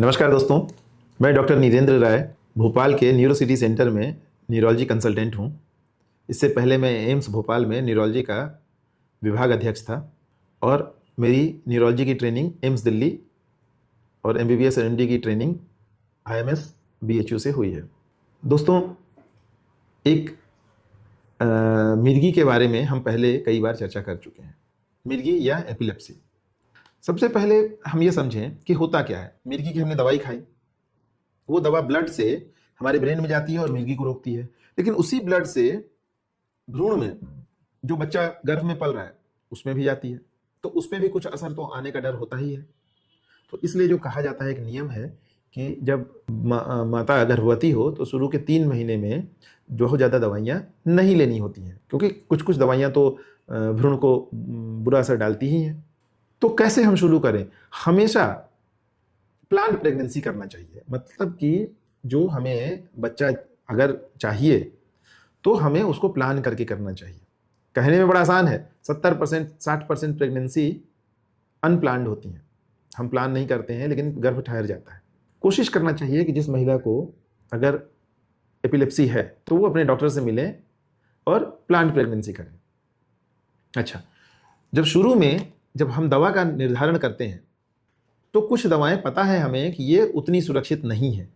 नमस्कार दोस्तों, मैं डॉक्टर नीरेंद्र राय भोपाल के न्यूरो सिटी सेंटर में न्यूरोलॉजी कंसल्टेंट हूँ। इससे पहले मैं एम्स भोपाल में न्यूरोलॉजी का विभाग अध्यक्ष था और मेरी न्यूरोलॉजी की ट्रेनिंग एम्स दिल्ली और एमबीबीएस और एमडी की ट्रेनिंग आईएमएस बीएचयू से हुई है। दोस्तों, एक मिर्गी के बारे में हम पहले कई बार चर्चा कर चुके हैं, मिर्गी या एपिलेप्सी। सबसे पहले हम ये समझें कि होता क्या है। मिर्गी की हमने दवाई खाई, वो दवा ब्लड से हमारे ब्रेन में जाती है और मिर्गी को रोकती है, लेकिन उसी ब्लड से भ्रूण में जो बच्चा गर्भ में पल रहा है उसमें भी जाती है, तो उसमें भी कुछ असर तो आने का डर होता ही है। तो इसलिए जो कहा जाता है, एक नियम है कि जब माता गर्भवती हो तो शुरू के 3 महीने में बहुत ज़्यादा दवाइयाँ नहीं लेनी होती हैं, क्योंकि कुछ कुछ दवाइयाँ तो भ्रूण को बुरा असर डालती ही हैं। तो कैसे हम शुरू करें? हमेशा प्लान प्रेगनेंसी करना चाहिए। मतलब कि जो हमें बच्चा अगर चाहिए तो हमें उसको प्लान करके करना चाहिए। कहने में बड़ा आसान है, 70% 60% प्रेगनेंसी अनप्लान्ड होती हैं। हम प्लान नहीं करते हैं लेकिन गर्भ ठहर जाता है। कोशिश करना चाहिए कि जिस महिला को अगर एपिलेप्सी है तो वो अपने डॉक्टर से मिलें और प्लान्ड प्रेगनेंसी करें। अच्छा, जब शुरू में जब हम दवा का निर्धारण करते हैं तो कुछ दवाएं पता है हमें कि ये उतनी सुरक्षित नहीं है,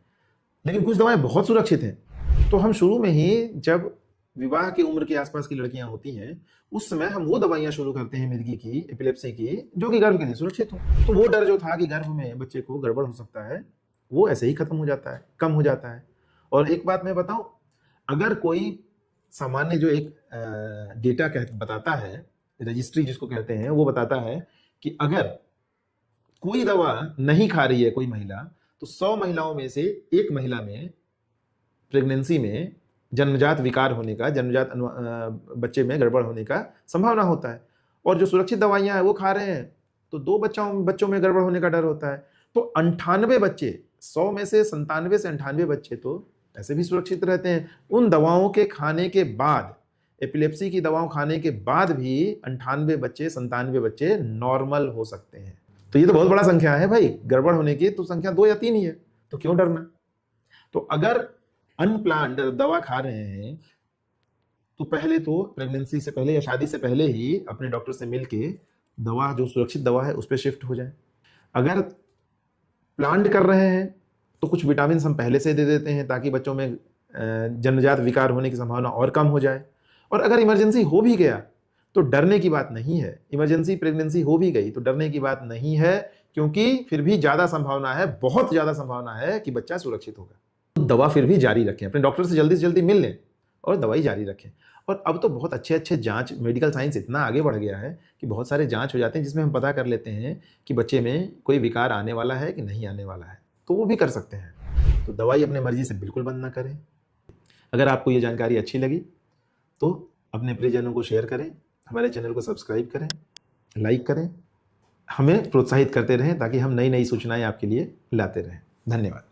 लेकिन कुछ दवाएं बहुत सुरक्षित हैं। तो हम शुरू में ही जब विवाह की उम्र के आसपास की लड़कियां होती हैं उस समय हम वो दवाइयां शुरू करते हैं मिर्गी की, एपिलेप्सी की, जो कि गर्भ के लिए सुरक्षित हो। तो वो डर जो था कि गर्भ में बच्चे को गड़बड़ हो सकता है, वो ऐसे ही खत्म हो जाता है, कम हो जाता है। और एक बात मैं बताऊं, अगर कोई सामान्य जो एक डेटा बताता है, रजिस्ट्री जिसको कहते हैं, वो बताता है कि अगर कोई दवा नहीं खा रही है कोई महिला तो 100 महिलाओं में से एक महिला में प्रेगनेंसी में जन्मजात विकार होने का, जन्मजात बच्चे में गड़बड़ होने का संभावना होता है। और जो सुरक्षित दवाइयां हैं वो खा रहे हैं तो 2 बच्चों में गड़बड़ होने का डर होता है। तो 98 बच्चे, 100 में से 97 से 98 बच्चे तो ऐसे भी सुरक्षित रहते हैं। उन दवाओं के खाने के बाद, एपिलेप्सी की दवाओं खाने के बाद भी 98 बच्चे, 97 बच्चे नॉर्मल हो सकते हैं। तो ये तो बहुत बड़ा संख्या है भाई, गड़बड़ होने की तो संख्या 2 या 3 ही है, तो क्यों डरना। तो अगर अनप्लान्ड दवा खा रहे हैं तो पहले तो प्रेगनेंसी से पहले या शादी से पहले ही अपने डॉक्टर से मिलके दवा, जो सुरक्षित दवा है, उस पर शिफ्ट हो जाए। अगर प्लान्ड कर रहे हैं तो कुछ विटामिन हम पहले से दे देते हैं ताकि बच्चों में जन्मजात विकार होने की संभावना और कम हो जाए। और अगर इमरजेंसी हो भी गया तो डरने की बात नहीं है। इमरजेंसी प्रेगनेंसी हो भी गई तो डरने की बात नहीं है, क्योंकि फिर भी ज्यादा संभावना है, बहुत ज्यादा संभावना है कि बच्चा सुरक्षित होगा। तो दवा फिर भी जारी रखें, अपने डॉक्टर से जल्दी मिल लें और दवाई जारी रखें। और अब तो बहुत अच्छे जांच, मेडिकल साइंस इतना आगे बढ़ गया है कि बहुत सारे जांच हो जाते हैं जिसमें हम पता कर लेते हैं कि बच्चे में कोई विकार आने वाला है कि नहीं आने वाला है, तो वो भी कर सकते हैं। तो दवाई अपने मर्जी से बिल्कुल बंद ना करें। अगर आपको ये जानकारी अच्छी लगी तो अपने प्रियजनों को शेयर करें, हमारे चैनल को सब्सक्राइब करें, लाइक करें, हमें प्रोत्साहित करते रहें ताकि हम नई सूचनाएं आपके लिए लाते रहें। धन्यवाद।